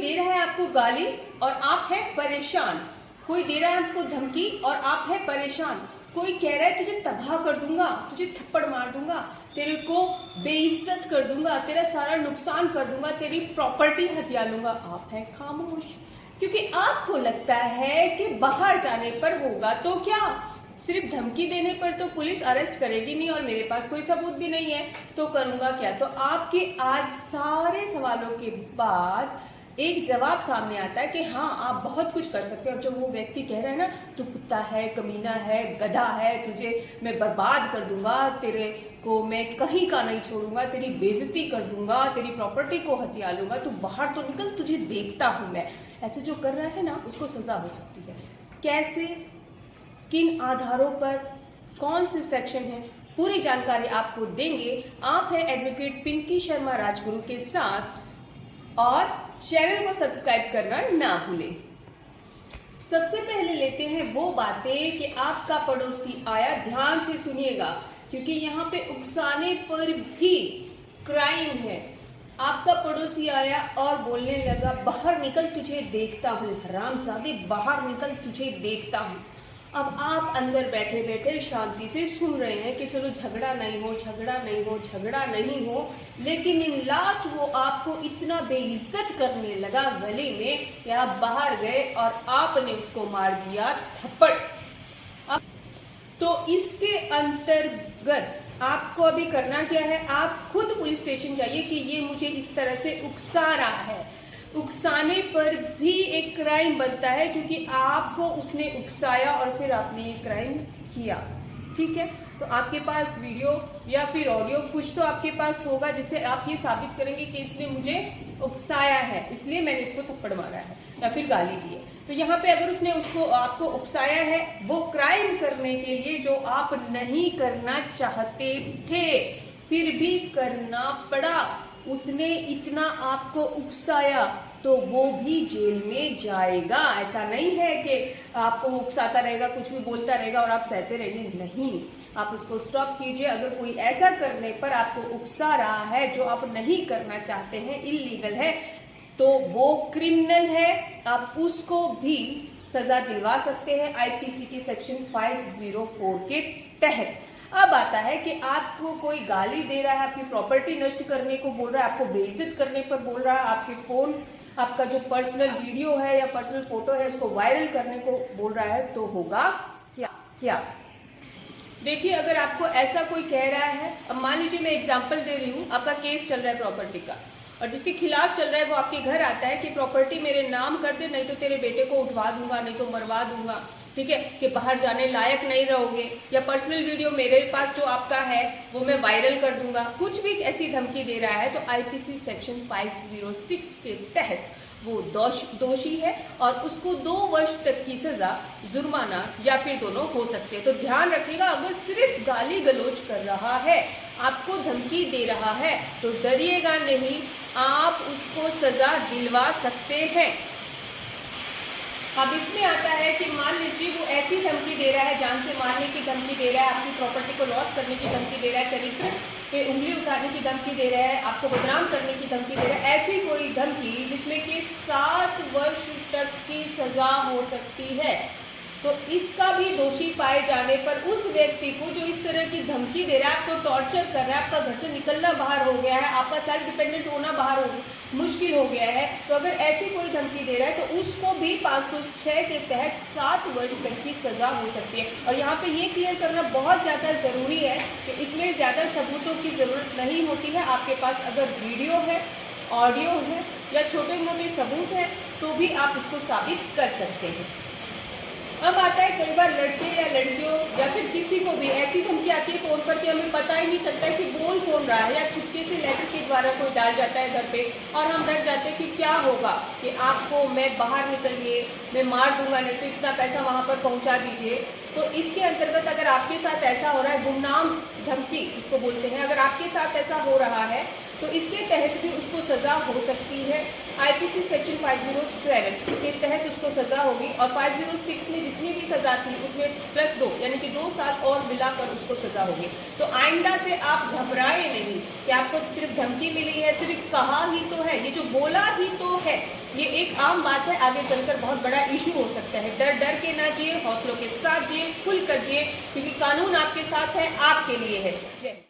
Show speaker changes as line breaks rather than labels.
दे रहा है आपको गाली और आप है परेशान, कोई दे रहा है आपको धमकी और आप है परेशान, कोई कह रहा है तुझे तबाह कर दूंगा, तुझे थप्पड़ मार दूंगा, तेरे को बेइज्जत कर दूंगा, तेरा सारा नुकसान कर दूंगा, तेरी प्रॉपर्टी हथिया लूंगा, आप है खामोश। क्योंकि आपको लगता है कि बाहर जाने पर होगा तो क्या, सिर्फ धमकी देने पर तो पुलिस अरेस्ट करेगी नहीं और मेरे पास कोई सबूत भी नहीं है तो करूंगा क्या। तो आपके आज सारे सवालों के बाद एक जवाब सामने आता है कि हाँ आप बहुत कुछ कर सकते हो। और जो वो व्यक्ति कह रहा है ना तू कुत्ता है, कमीना है, गधा है, तुझे मैं बर्बाद कर दूंगा, तेरे को मैं कहीं का नहीं छोड़ूंगा, तेरी बेइज्जती कर दूंगा, तेरी प्रॉपर्टी को हथिया लूंगा, तू बाहर तो निकल, तुझे देखता हूं मैं, ऐसे जो कर रहा है ना उसको सजा हो सकती है। कैसे, किन आधारों पर, कौन से सेक्शन है, पूरी जानकारी आपको देंगे। आप है एडवोकेट पिंकी शर्मा राजगुरु के साथ और चैनल को सब्सक्राइब करना ना भूलें। सबसे पहले लेते हैं वो बातें कि आपका पड़ोसी आया, ध्यान से सुनिएगा क्योंकि यहाँ पे उकसाने पर भी क्राइम है। आपका पड़ोसी आया और बोलने लगा बाहर निकल तुझे देखता हूँ, हरामजादे बाहर निकल तुझे देखता हूँ। अब आप अंदर बैठे बैठे शांति से सुन रहे हैं कि चलो झगड़ा नहीं हो, झगड़ा नहीं हो, झगड़ा नहीं हो, लेकिन इन लास्ट वो आपको इतना बेइज्जत करने लगा गली में कि आप बाहर गए और आपने उसको मार दिया थप्पड़। तो इसके अंतर्गत आपको अभी करना क्या है, आप खुद पुलिस स्टेशन जाइए कि ये मुझे इस तरह से उकसा रहा है। उकसाने पर भी एक क्राइम बनता है क्योंकि आपको उसने उकसाया और फिर आपने ये क्राइम किया। ठीक है, तो आपके पास वीडियो या फिर ऑडियो कुछ तो आपके पास होगा जिससे आप ये साबित करेंगे कि इसने मुझे उकसाया है, इसलिए मैंने इसको थप्पड़ मारा है या फिर गाली दी है। तो यहाँ पे अगर उसने उसको आपको उकसाया है वो क्राइम करने के लिए जो आप नहीं करना चाहते थे फिर भी करना पड़ा, उसने इतना आपको उकसाया तो वो भी जेल में जाएगा। ऐसा नहीं है कि आपको वो उकसाता रहेगा, कुछ भी बोलता रहेगा और आप सहते रहेंगे, नहीं, आप उसको स्टॉप कीजिए। अगर कोई ऐसा करने पर आपको उकसा रहा है जो आप नहीं करना चाहते हैं, इल्लीगल है, तो वो क्रिमिनल है, आप उसको भी सजा दिलवा सकते हैं आईपीसी के सेक्शन 504 के तहत। अब आता है कि आपको कोई गाली दे रहा है, आपकी प्रॉपर्टी नष्ट करने को बोल रहा है, आपको बेइज्जत करने पर बोल रहा है, आपके फोन, आपका जो पर्सनल वीडियो है या पर्सनल फोटो है उसको वायरल करने को बोल रहा है, तो होगा क्या। देखिए, अगर आपको ऐसा कोई कह रहा है, अब मान लीजिए मैं एग्जांपल दे रही हूँ, आपका केस चल रहा है प्रॉपर्टी का और जिसके खिलाफ चल रहा है वो आपके घर आता है कि प्रॉपर्टी मेरे नाम कर दे, नहीं तो तेरे बेटे को उठवा दूंगा, नहीं तो मरवा दूंगा, ठीक है, कि बाहर जाने लायक नहीं रहोगे, या पर्सनल वीडियो मेरे पास जो आपका है वो मैं वायरल कर दूंगा, कुछ भी ऐसी धमकी दे रहा है, तो आईपीसी सेक्शन 506 के तहत वो दोषी है और उसको 2 वर्ष तक की सजा, जुर्माना या फिर दोनों हो सकते हैं। तो ध्यान रखिएगा, अगर सिर्फ गाली गलौज कर रहा है, आपको धमकी दे रहा है, तो डरिएगा नहीं, आप उसको सजा दिलवा सकते हैं। अब इसमें आता है कि मान लीजिए वो ऐसी धमकी दे रहा है, जान से मारने की धमकी दे रहा है, आपकी प्रॉपर्टी को लॉस करने की धमकी दे रहा है, चरित्र पे उंगली उठाने की धमकी दे रहा है, आपको बदनाम करने की धमकी दे रहा है, ऐसी कोई धमकी जिसमें कि 7 वर्ष तक की सजा हो सकती है, तो इसका भी दोषी पाए जाने पर उस व्यक्ति को जो इस तरह की धमकी दे रहा है, आपको टॉर्चर कर रहा है, आपका घर से निकलना बाहर हो गया है, आपका सेल्फ डिपेंडेंट होना बाहर मुश्किल हो गया है, तो अगर ऐसी कोई धमकी दे रहा है तो उसको भी 506 के तहत 7 वर्ष तक की सजा हो सकती है। और यहाँ पे ये क्लियर करना बहुत ज़्यादा ज़रूरी है कि इसमें ज़्यादा सबूतों की ज़रूरत नहीं होती है। आपके पास अगर वीडियो है, ऑडियो है या छोटे मोटे सबूत है तो भी आप इसको साबित कर सकते हैं। अब आता है कई बार लड़के या लड़कियों या फिर किसी को भी ऐसी धमकी आती है फोन पर कि हमें पता ही नहीं चलता है कि बोल कौन रहा है, या छुपके से लेटर के द्वारा कोई डाल जाता है घर पे और हम डर जाते हैं कि क्या होगा, कि आपको मैं बाहर निकलिए, मैं मार दूंगा, नहीं तो इतना पैसा वहां पर पहुंचा दीजिए। तो इसके अंतर्गत अगर आपके साथ ऐसा हो रहा है, गुमनाम धमकी इसको बोलते हैं, अगर आपके साथ ऐसा हो रहा है तो इसके तहत भी उसको सजा हो सकती है। आईपीसी सेक्शन 507 के तहत उसको सजा होगी और 506 में जितनी भी सजा थी उसमें +2 यानी कि 2 साल और मिलाकर उसको सजा होगी। तो आइंदा से आप घबराए नहीं कि आपको सिर्फ धमकी मिली है, सिर्फ कहा ही तो है, ये जो बोला ही तो है, ये एक आम बात है, आगे चलकर बहुत बड़ा इशू हो सकता है। डर डर के ना जिए, हौसलों के साथ जिए, खुल कर जिए, क्योंकि कानून आपके साथ है, आपके लिए है। जय हिंद।